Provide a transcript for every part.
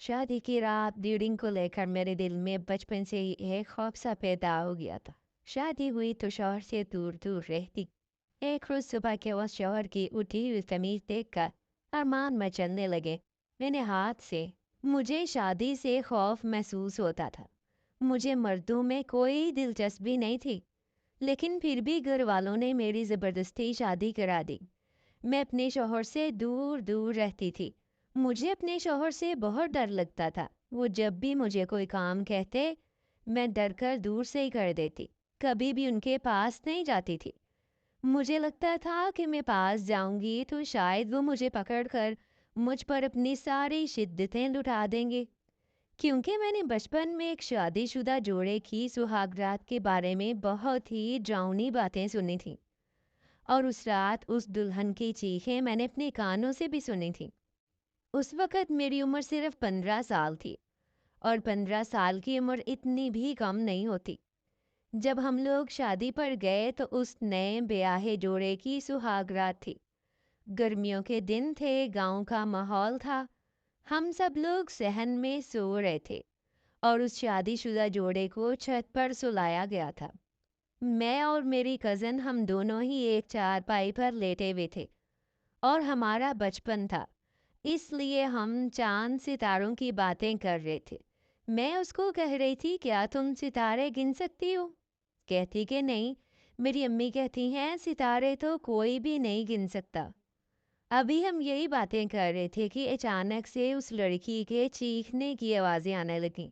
शादी की रात डेटिंग को लेकर मेरे दिल में बचपन से ही एक खौफ सा पैदा हो गया था। शादी हुई तो शौहर से दूर दूर रहती। एक रोज सुबह के उस शौहर की उठी हुई कमीज देखकर अरमान मचलने लगे मैंने हाथ से। मुझे शादी से खौफ महसूस होता था। मुझे मर्दों में कोई दिलचस्पी नहीं थी, लेकिन फिर भी घर वालों ने मेरी ज़बरदस्ती शादी करा दी। मैं अपने शौहर से दूर दूर रहती थी। मुझे अपने शौहर से बहुत डर लगता था। वो जब भी मुझे कोई काम कहते, मैं डर कर दूर से ही कर देती। कभी भी उनके पास नहीं जाती थी। मुझे लगता था कि मैं पास जाऊंगी तो शायद वो मुझे पकड़ कर मुझ पर अपनी सारी शिद्दतें लुटा देंगे। क्योंकि मैंने बचपन में एक शादीशुदा जोड़े की सुहागरात के बारे में बहुत ही डरावनी बातें सुनी थी। और उस रात उस दुल्हन की चीखें मैंने अपने कानों से भी सुनी थी। उस वक़्त मेरी उम्र सिर्फ़ 15 साल थी, और 15 साल की उम्र इतनी भी कम नहीं होती। जब हम लोग शादी पर गए तो उस नए ब्याहे जोड़े की सुहागरात थी। गर्मियों के दिन थे, गाँव का माहौल था। हम सब लोग सहन में सो रहे थे और उस शादीशुदा जोड़े को छत पर सुलाया गया था। मैं और मेरी कज़न हम दोनों ही एक चारपाई पर लेटे हुए थे और हमारा बचपन था, इसलिए हम चाँद सितारों की बातें कर रहे थे। मैं उसको कह रही थी, क्या तुम सितारे गिन सकती हो? कहती कि नहीं। मेरी अम्मी कहती हैं सितारे तो कोई भी नहीं गिन सकता। अभी हम यही बातें कर रहे थे कि अचानक से उस लड़की के चीखने की आवाज़ें आने लगीं।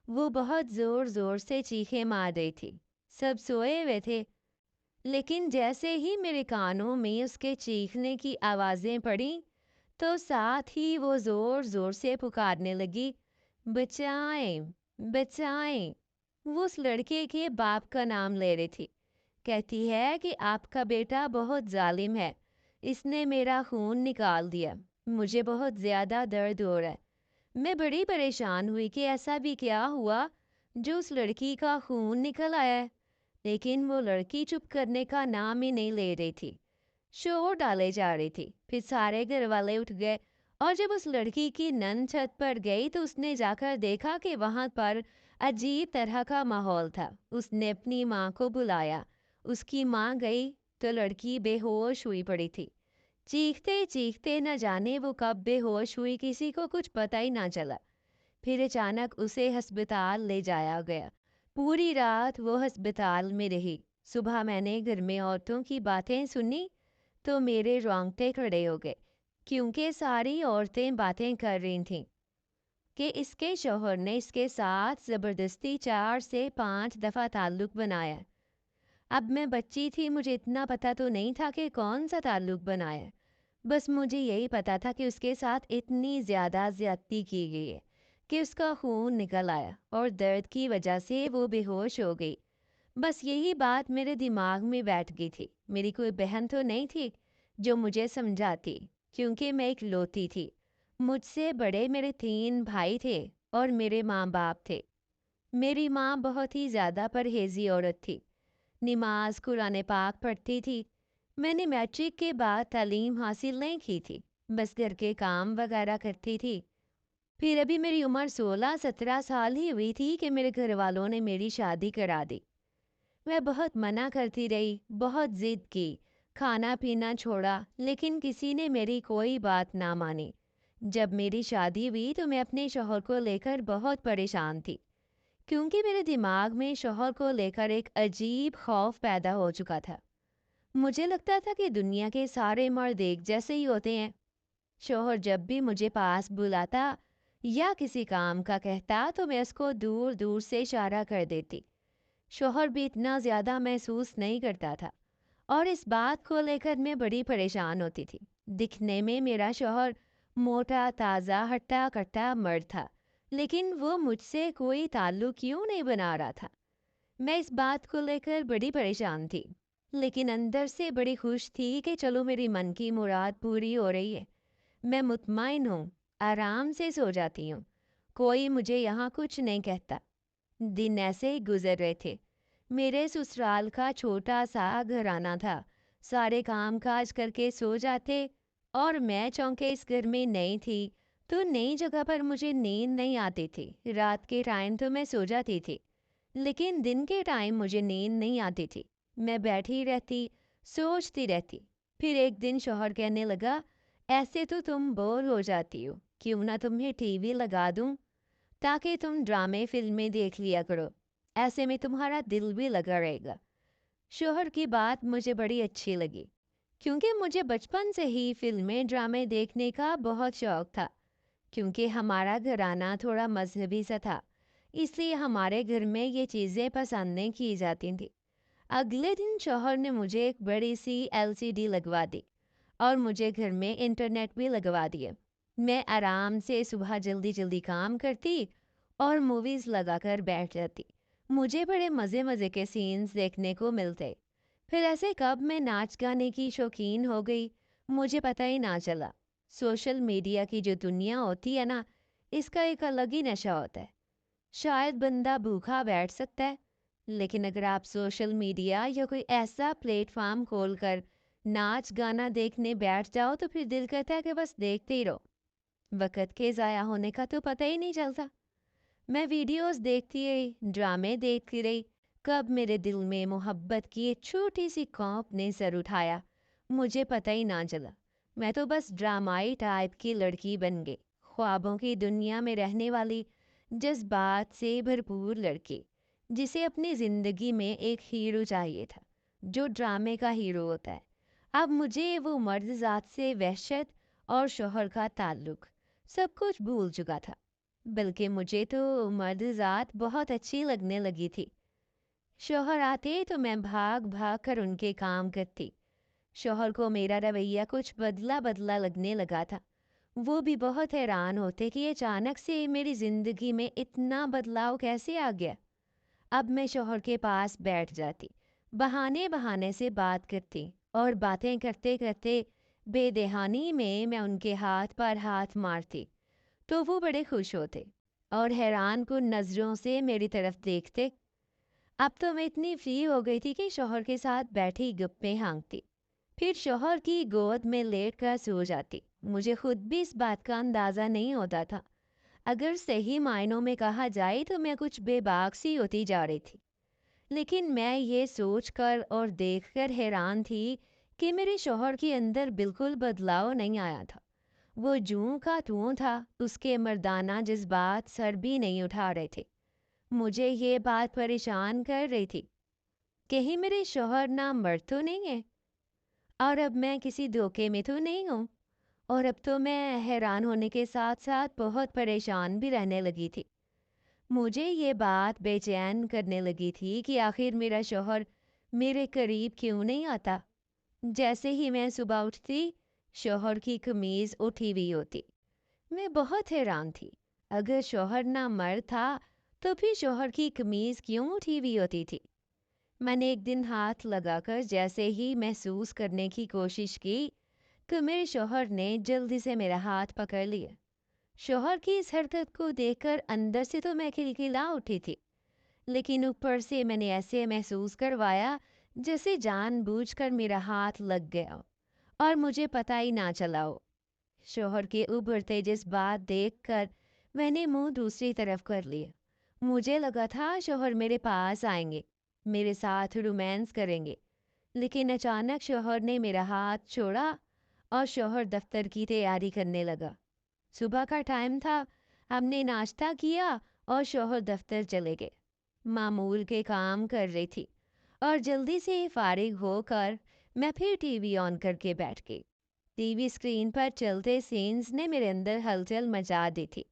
वो बहुत ज़ोर ज़ोर से चीखें मार रही थी। सब सोए हुए थे, लेकिन जैसे ही मेरे कानों में उसके चीखने की आवाज़ें पड़ीं, तो साथ ही वो ज़ोर-ज़ोर से पुकारने लगी, बचाएँ, बचाएँ। वो उस लड़के के बाप का नाम ले रही थी। कहती है कि आपका बेटा बहुत ज़ालिम है, इसने मेरा खून निकाल दिया। मुझे बहुत ज़्यादा दर्द हो रहा है। मैं बड़ी परेशान हुई कि ऐसा भी क्या हुआ जो उस लड़की का खून निकल आया है। लेकिन वो लड़की चुप करने का नाम ही नहीं ले रही थी। शोर डाले जा रही थी। फिर सारे घर वाले उठ गए और जब उस लड़की की नन छत पर गई तो उसने जाकर देखा कि वहां पर अजीब तरह का माहौल था। उसने अपनी माँ को बुलाया। उसकी माँ गई तो लड़की बेहोश हुई पड़ी थी। चीखते चीखते न जाने वो कब बेहोश हुई, किसी को कुछ पता ही ना चला। फिर अचानक उसे अस्पताल ले जाया गया। पूरी रात वो अस्पताल में रही। सुबह मैंने घर में औरतों की बातें सुनी तो मेरे रोंगटे खड़े हो गए, क्योंकि सारी औरतें बातें कर रही थीं कि इसके शौहर ने इसके साथ ज़बरदस्ती 4 से 5 दफ़ा ताल्लुक़ बनाया। अब मैं बच्ची थी, मुझे इतना पता तो नहीं था कि कौन सा ताल्लुक़ बनाया। बस मुझे यही पता था कि उसके साथ इतनी ज़्यादा ज़्यादती की गई है कि उसका खून निकल आया और दर्द की वजह से वो बेहोश हो गई। बस यही बात मेरे दिमाग में बैठ गई थी। मेरी कोई बहन तो नहीं थी जो मुझे समझाती, क्योंकि मैं एक लौती थी। मुझसे बड़े मेरे 3 भाई थे और मेरे माँ-बाप थे। मेरी माँ बहुत ही ज़्यादा परहेज़ी औरत थी। नमाज कुरान पाक पढ़ती थी। मैंने मैट्रिक के बाद तालीम हासिल नहीं की थी, बस घर के काम वगैरह करती थी। फिर अभी मेरी उम्र 16-17 साल ही हुई थी कि मेरे घर वालों ने मेरी शादी करा दी। मैं बहुत मना करती रही, बहुत जिद की, खाना पीना छोड़ा, लेकिन किसी ने मेरी कोई बात ना मानी। जब मेरी शादी हुई तो मैं अपने शौहर को लेकर बहुत परेशान थी, क्योंकि मेरे दिमाग में शौहर को लेकर एक अजीब खौफ पैदा हो चुका था। मुझे लगता था कि दुनिया के सारे मर्द एक जैसे ही होते हैं। शौहर जब भी मुझे पास बुलाता या किसी काम का कहता तो मैं उसको दूर दूर से इशारा कर देती। शौहर भी इतना ज़्यादा महसूस नहीं करता था, और इस बात को लेकर मैं बड़ी परेशान होती थी। दिखने में मेरा शौहर मोटा ताज़ा हट्टा कट्टा मर्द था, लेकिन वो मुझसे कोई ताल्लुक क्यों नहीं बना रहा था। मैं इस बात को लेकर बड़ी परेशान थी, लेकिन अंदर से बड़ी खुश थी कि चलो मेरी मन की मुराद पूरी हो रही है। मैं मुतमईन हूँ, आराम से सो जाती हूँ। कोई मुझे यहाँ कुछ नहीं कहता। दिन ऐसे ही गुजर रहे थे। मेरे ससुराल का छोटा सा घराना था। सारे काम काज करके सो जाते और मैं चूंकि इस घर में नई थी तो नई जगह पर मुझे नींद नहीं आती थी। रात के टाइम तो मैं सो जाती थी, लेकिन दिन के टाइम मुझे नींद नहीं आती थी। मैं बैठी रहती, सोचती रहती। फिर एक दिन शौहर कहने लगा, ऐसे तो तुम बोर हो जाती हो, क्यों ना तुम्हें टीवी लगा दूं, ताकि तुम ड्रामे फिल्में देख लिया करो। ऐसे में तुम्हारा दिल भी लगा रहेगा। शौहर की बात मुझे बड़ी अच्छी लगी, क्योंकि मुझे बचपन से ही फिल्में ड्रामे देखने का बहुत शौक था। क्योंकि हमारा घराना थोड़ा मजहबी सा था, इसलिए हमारे घर में ये चीज़ें पसंद नहीं की जाती थी। अगले दिन शौहर ने मुझे एक बड़ी सी एलसीडी लगवा दी और मुझे घर में इंटरनेट भी लगवा दिए। मैं आराम से सुबह जल्दी जल्दी काम करती और मूवीज़ लगाकर बैठ जाती। मुझे बड़े मज़े मज़े के सीन्स देखने को मिलते। फिर ऐसे कब मैं नाच गाने की शौकीन हो गई, मुझे पता ही ना चला। सोशल मीडिया की जो दुनिया होती है ना, इसका एक अलग ही नशा होता है। शायद बंदा भूखा बैठ सकता है, लेकिन अगर आप सोशल मीडिया या कोई ऐसा प्लेटफॉर्म खोलकर नाच गाना देखने बैठ जाओ तो फिर दिल करता है कि बस देखते ही रहो। वक्त के ज़ाया होने का तो पता ही नहीं चलता। मैं वीडियोस देखती रही, ड्रामे देखती रही। कब मेरे दिल में मोहब्बत की एक छोटी सी कौप ने सर उठाया, मुझे पता ही ना चला। मैं तो बस ड्रामाई टाइप की लड़की बन गई, ख्वाबों की दुनिया में रहने वाली, जज्बात से भरपूर लड़की, जिसे अपनी ज़िंदगी में एक हीरो चाहिए था, जो ड्रामे का हीरो होता है। अब मुझे वो मर्द ज़ात से वहशत और शोहर का ताल्लुक सब कुछ भूल चुका था। बल्कि मुझे तो मर्द ज़ात बहुत अच्छी लगने लगी थी। शौहर आते तो मैं भाग भाग कर उनके काम करती। शौहर को मेरा रवैया कुछ बदला बदला लगने लगा था। वो भी बहुत हैरान होते कि अचानक से मेरी ज़िंदगी में इतना बदलाव कैसे आ गया। अब मैं शौहर के पास बैठ जाती, बहाने बहाने से बात करती और बातें करते करते बेदहानी में मैं उनके हाथ पर हाथ मारती, तो वो बड़े खुश होते और हैरान कुन नज़रों से मेरी तरफ देखते। अब तो मैं इतनी फ्री हो गई थी कि शौहर के साथ बैठी गप्पे हाँकती, फिर शौहर की गोद में लेट कर सो जाती। मुझे खुद भी इस बात का अंदाज़ा नहीं होता था। अगर सही मायनों में कहा जाए तो मैं कुछ बेबाक सी होती जा रही थी। लेकिन मैं ये सोच कर और देख कर हैरान थी कि मेरे शौहर के अंदर बिल्कुल बदलाव नहीं आया था। वो जूं का त्यों था, उसके मर्दाना जज्बात सर भी नहीं उठा रहे थे। मुझे ये बात परेशान कर रही थी, कहीं मेरे शौहर ना मर्द तो नहीं है, और अब मैं किसी धोखे में तो नहीं हूँ। और अब तो मैं हैरान होने के साथ साथ बहुत परेशान भी रहने लगी थी। मुझे ये बात बेचैन करने लगी थी कि आखिर मेरा शौहर मेरे करीब क्यों नहीं आता। जैसे ही मैं सुबह उठती, शौहर की कमीज उठी हुई होती। मैं बहुत हैरान थी। अगर शौहर ना मर्द था, तो फिर शौहर की कमीज क्यों उठी हुई होती थी। मैंने एक दिन हाथ लगाकर जैसे ही महसूस करने की कोशिश की, तो मेरे शौहर ने जल्दी से मेरा हाथ पकड़ लिया। शौहर की इस हरकत को देखकर अंदर से तो मैं खिलखिला उठी थी, लेकिन ऊपर से मैंने ऐसे महसूस करवाया जैसे जानबूझकर मेरा हाथ लग गया हो और मुझे पता ही ना चला हो। शौहर के उभरते जज्बात देखकर मैंने मुंह दूसरी तरफ कर लिया। मुझे लगा था शौहर मेरे पास आएंगे, मेरे साथ रोमांस करेंगे, लेकिन अचानक शौहर ने मेरा हाथ छोड़ा और शौहर दफ्तर की तैयारी करने लगा। सुबह का टाइम था, हमने नाश्ता किया और शौहर दफ्तर चले गए। मामूल के काम कर रही थी और जल्दी से फारिग होकर मैं फिर टीवी ऑन करके बैठ गई। टीवी स्क्रीन पर चलते सीन्स ने मेरे अंदर हलचल मचा दी थी।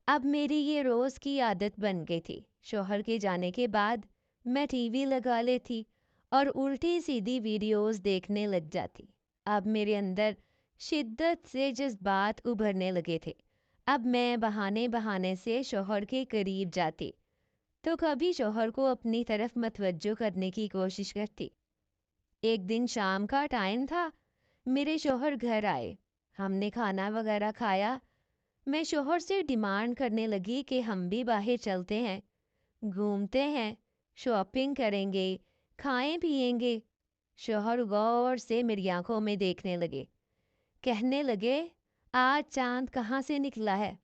अब मेरी ये रोज़ की आदत बन गई थी। शौहर के जाने के बाद मैं टीवी लगा लेती और उल्टी सीधी वीडियोस देखने लग जाती। अब मेरे अंदर शिद्दत से जज्बात उभरने लगे थे। अब मैं बहाने बहाने से शौहर के करीब जाती, तो कभी शौहर को अपनी तरफ मतवज्जो करने की कोशिश करती। एक दिन शाम का टाइम था, मेरे शौहर घर आए। हमने खाना वगैरह खाया। मैं शौहर से डिमांड करने लगी कि हम भी बाहर चलते हैं, घूमते हैं, शॉपिंग करेंगे, खाएं पिएंगे। शौहर गौर से मेरी आंखों में देखने लगे, कहने लगे, آج چاند کہاں سے نکلا ہے؟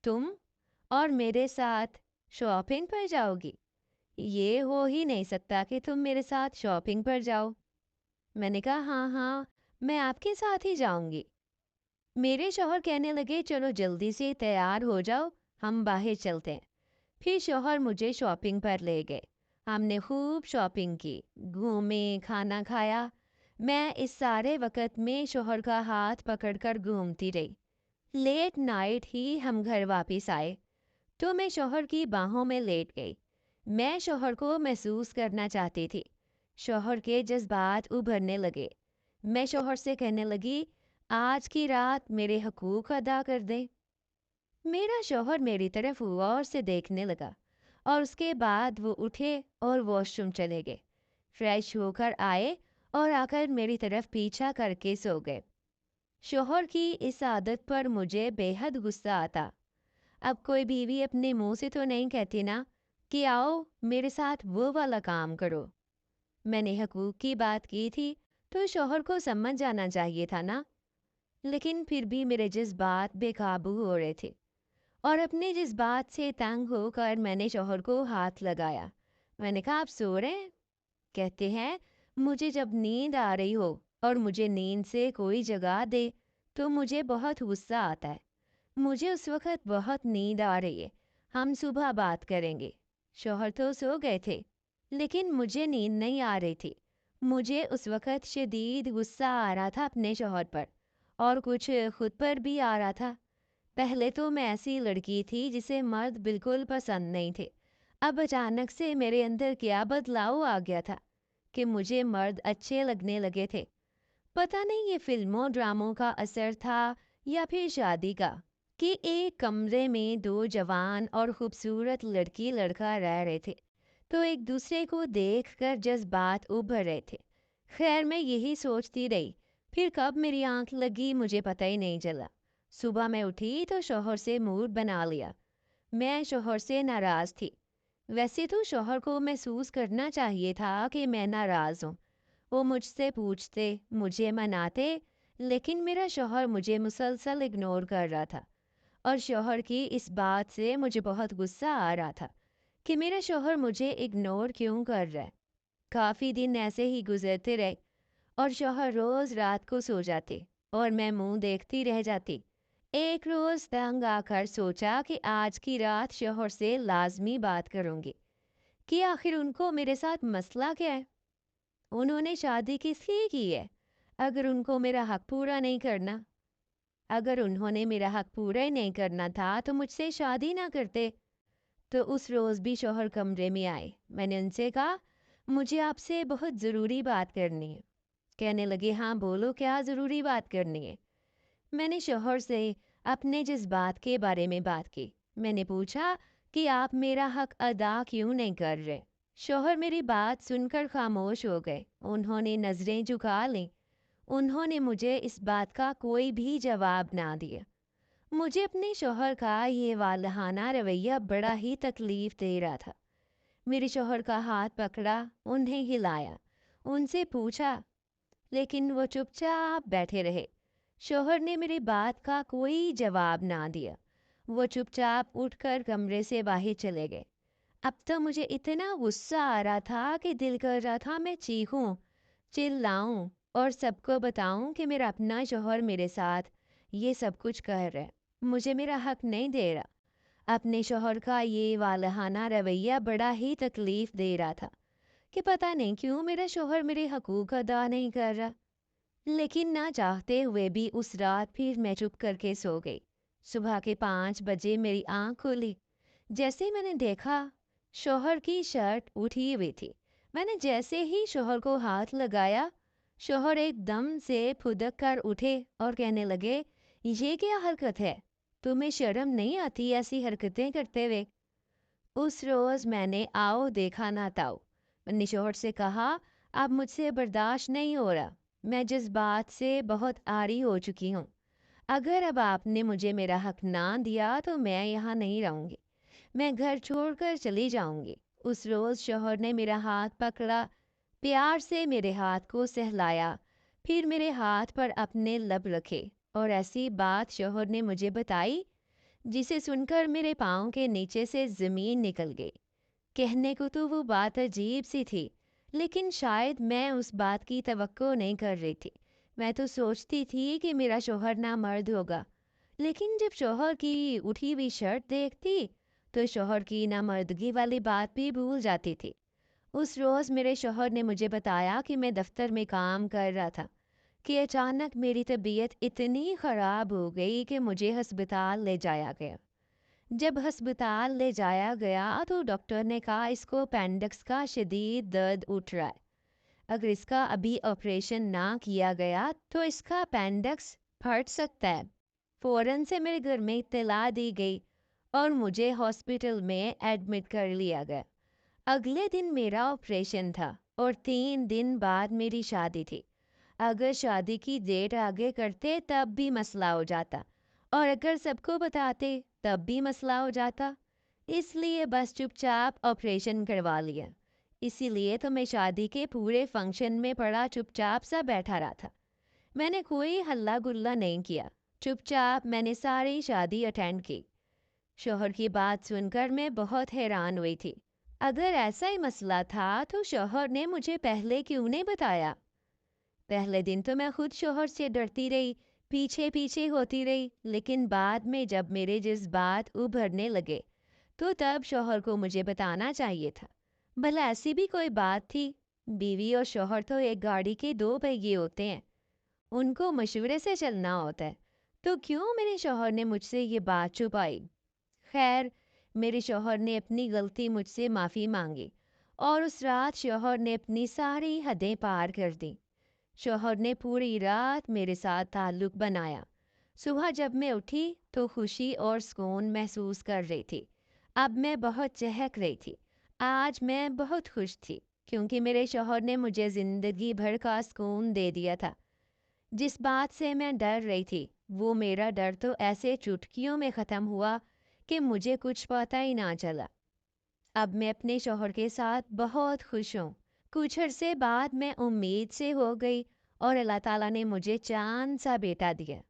تم اور میرے ساتھ شاپنگ پر جاؤ گی؟ یہ ہو ہی نہیں سکتا کہ تم میرے ساتھ شاپنگ پر جاؤ۔ میں نے کہا ہاں ہاں، میں آپ کے ساتھ ہی جاؤں گی۔ میرے شوہر کہنے لگے چلو جلدی سے تیار ہو جاؤ، ہم باہر چلتے ہیں۔ پھر شوہر مجھے شاپنگ پر لے گئے۔ ہم نے خوب شاپنگ کی، گھومے، کھانا کھایا۔ میں اس سارے وقت میں شوہر کا ہاتھ پکڑ کر گھومتی رہی۔ لیٹ نائٹ ہی ہم گھر واپس آئے تو میں شوہر کی باہوں میں لیٹ گئی۔ میں شوہر کو محسوس کرنا چاہتی تھی۔ شوہر کے جذبات ابھرنے لگے۔ میں شوہر سے کہنے لگی آج کی رات میرے حقوق ادا کر دیں۔ میرا شوہر میری طرف غور سے دیکھنے لگا اور اس کے بعد وہ اٹھے اور واش روم چلے گئے۔ فریش ہو کر آئے اور آ کر میری طرف پیچھا کر کے سو گئے۔ شوہر کی اس عادت پر مجھے بے حد غصہ آتا۔ اب کوئی بیوی اپنے منہ سے تو نہیں کہتی نا کہ آؤ میرے ساتھ وہ والا کام کرو۔ میں نے حقوق کی بات کی تھی تو شوہر کو سمجھ جانا چاہیے تھا نا، لیکن پھر بھی میرے جذبات بے قابو ہو رہے تھے اور اپنے جذبات سے تنگ ہو کر میں نے شوہر کو ہاتھ لگایا۔ میں نے کہا آپ سو رہے ہیں؟ کہتے ہیں مجھے جب نیند آ رہی ہو اور مجھے نیند سے کوئی جگا دے تو مجھے بہت غصہ آتا ہے۔ مجھے اس وقت بہت نیند آ رہی ہے، ہم صبح بات کریں گے۔ شوہر تو سو گئے تھے لیکن مجھے نیند نہیں آ رہی تھی۔ مجھے اس وقت شدید غصہ آ رہا تھا اپنے شوہر پر اور کچھ خود پر بھی آ رہا تھا۔ پہلے تو میں ایسی لڑکی تھی جسے مرد بالکل پسند نہیں تھے۔ اب اچانک سے میرے اندر کیا بدلاؤ آ گیا تھا کہ مجھے مرد اچھے لگنے لگے تھے۔ پتہ نہیں یہ فلموں ڈراموں کا اثر تھا یا پھر شادی کا کہ ایک کمرے میں دو جوان اور خوبصورت لڑکی لڑکا رہ رہے تھے تو ایک دوسرے کو دیکھ کر جذبات ابھر رہے تھے۔ خیر میں یہی سوچتی رہی، پھر کب میری آنکھ لگی مجھے پتہ ہی نہیں چلا۔ صبح میں اٹھی تو شوہر سے موڈ بنا لیا۔ میں شوہر سے ناراض تھی۔ ویسے تو شوہر کو محسوس کرنا چاہیے تھا کہ میں ناراض ہوں۔ وہ مجھ سے پوچھتے، مجھے مناتے، لیکن میرا شوہر مجھے مسلسل اگنور کر رہا تھا اور شوہر کی اس بات سے مجھے بہت غصہ آ رہا تھا کہ میرا شوہر مجھے اگنور کیوں کر رہا ہے۔ کافی دن ایسے ہی گزرتے رہے اور شوہر روز رات کو سو جاتے اور میں منہ دیکھتی رہ جاتی۔ ایک روز تنگ آ کر سوچا کہ آج کی رات شوہر سے لازمی بات کروں گی کہ آخر ان کو میرے ساتھ مسئلہ کیا ہے۔ انہوں نے شادی کس لیے کی ہے اگر ان کو میرا حق پورا نہیں کرنا؟ اگر انہوں نے میرا حق پورا ہی نہیں کرنا تھا تو مجھ سے شادی نہ کرتے۔ تو اس روز بھی شوہر کمرے میں آئے۔ میں نے ان سے کہا مجھے آپ سے بہت ضروری بات کرنی ہے۔ کہنے لگے ہاں بولو کیا ضروری بات کرنی ہے۔ میں نے شوہر سے اپنے جذبات کے بارے میں بات کی۔ میں نے پوچھا کہ آپ میرا حق ادا کیوں نہیں کر رہے؟ شوہر میری بات سن کر خاموش ہو گئے۔ انہوں نے نظریں جھکا لیں۔ انہوں نے مجھے اس بات کا کوئی بھی جواب نہ دیا۔ مجھے اپنے شوہر کا یہ والہانہ رویہ بڑا ہی تکلیف دے رہا تھا۔ میرے شوہر کا ہاتھ پکڑا، انہیں ہلایا، ان سے پوچھا، لیکن وہ چپ چاپ بیٹھے رہے۔ شوہر نے میری بات کا کوئی جواب نہ دیا۔ وہ چپ چاپ اٹھ کر کمرے سے باہر چلے گئے۔ اب تو مجھے اتنا غصہ آ رہا تھا کہ دل کر رہا تھا میں چیخوں، چلاؤں اور سب کو بتاؤں کہ میرا اپنا شوہر میرے ساتھ یہ سب کچھ کر رہا ہے، مجھے میرا حق نہیں دے رہا۔ اپنے شوہر کا یہ والہانہ رویہ بڑا ہی تکلیف دے رہا تھا کہ پتہ نہیں کیوں میرا شوہر میرے حقوق ادا نہیں کر رہا۔ لیکن نہ چاہتے ہوئے بھی اس رات پھر میں چپ کر کے سو گئی۔ صبح کے 5 بجے میری آنکھ کھلی۔ جیسے میں نے دیکھا شوہر کی شرٹ اٹھی ہوئی تھی۔ میں نے جیسے ہی شوہر کو ہاتھ لگایا، شوہر ایک دم سے پھدک کر اٹھے اور کہنے لگے یہ کیا حرکت ہے؟ تمہیں شرم نہیں آتی ایسی حرکتیں کرتے ہوئے؟ اس روز میں نے آؤ دیکھا نہ تاؤ۔ میں نے شوہر سے کہا اب مجھ سے برداشت نہیں ہو رہا، میں جذبات سے بہت عاری ہو چکی ہوں۔ اگر اب آپ نے مجھے میرا حق نہ دیا تو میں یہاں نہیں رہوں گی، میں گھر چھوڑ کر چلی جاؤں گی۔ اس روز شوہر نے میرا ہاتھ پکڑا، پیار سے میرے ہاتھ کو سہلایا، پھر میرے ہاتھ پر اپنے لب رکھے और ऐसी बात शौहर ने मुझे बताई जिसे सुनकर मेरे पाँव के नीचे से ज़मीन निकल गई। कहने को तो वो बात अजीब सी थी, लेकिन शायद मैं उस बात की तवक्को नहीं कर रही थी। मैं तो सोचती थी कि मेरा शौहर नामर्द होगा, लेकिन जब शौहर की उठी हुई शर्ट देखती, तो शौहर की नामर्दगी वाली बात भी भूल जाती थी। उस रोज़ मेरे शौहर ने मुझे बताया कि मैं दफ्तर में काम कर रहा था कि अचानक मेरी तबीयत इतनी ख़राब हो गई कि मुझे अस्पताल ले जाया गया। जब अस्पताल ले जाया गया तो डॉक्टर ने कहा इसको अपेंडिक्स का शदीद दर्द उठ रहा है। अगर इसका अभी ऑपरेशन ना किया गया तो इसका अपेंडिक्स फट सकता है। फ़ौरन से मेरे घर में इत्तला दी गई और मुझे हॉस्पिटल में एडमिट कर लिया गया। अगले दिन मेरा ऑपरेशन था और 3 दिन बाद मेरी शादी थी। अगर शादी की डेट आगे करते तब भी मसला हो जाता, और अगर सबको बताते तब भी मसला हो जाता। इसलिए बस चुपचाप ऑपरेशन करवा लिया। इसीलिए तो मैं शादी के पूरे फंक्शन में पड़ा चुपचाप सा बैठा रहा था। मैंने कोई हल्ला गुल्ला नहीं किया। चुपचाप मैंने सारी शादी अटेंड की। शौहर की बात सुनकर मैं बहुत हैरान हुई थी। अगर ऐसा ही मसला था तो शौहर ने मुझे पहले क्यों नहीं बताया? पहले दिन तो मैं खुद शौहर से डरती रही, पीछे पीछे होती रही, लेकिन बाद में जब मेरे जज्बात उभरने लगे तो तब शौहर को मुझे बताना चाहिए था। भला ऐसी भी कोई बात थी? बीवी और शौहर तो एक गाड़ी के दो पहिए होते हैं, उनको मशवरे से चलना होता है। तो क्यों मेरे शौहर ने मुझसे ये बात छुपाई? खैर, मेरे शौहर ने अपनी गलती मुझसे माफ़ी मांगी और उस रात शौहर ने अपनी सारी हदें पार कर दी। शौहर ने पूरी रात मेरे साथ ताल्लुक़ बनाया। सुबह जब मैं उठी तो खुशी और सुकून महसूस कर रही थी। अब मैं बहुत चहक रही थी। आज मैं बहुत खुश थी क्योंकि मेरे शौहर ने मुझे ज़िंदगी भर का सुकून दे दिया था। जिस बात से मैं डर रही थी, वो मेरा डर तो ऐसे चुटकियों में ख़त्म हुआ कि मुझे कुछ पता ही ना चला। अब मैं अपने शौहर के साथ बहुत खुश हूँ। कुछ अरसे बाद मैं उम्मीद से हो गई और अल्लाह ताला ने मुझे चाँद सा बेटा दिया।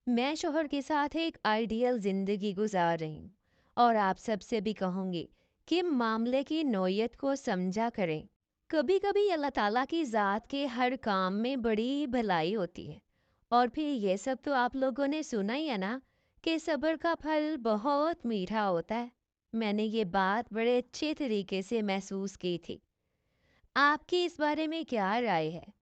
मैं शौहर के साथ एक आइडियल ज़िंदगी गुजार रही हूँ और आप सबसे भी कहूँगी कि मामले की नौयत को समझा करें। कभी-कभी अल्लाह ताला की ज़ात के हर काम में बड़ी भलाई होती है। और फिर ये सब तो आप लोगों ने सुना ही है ना कि सब्र का फल बहुत मीठा होता है। मैंने ये बात बड़े अच्छे तरीके से महसूस की थी। आपकी इस बारे में क्या राय है?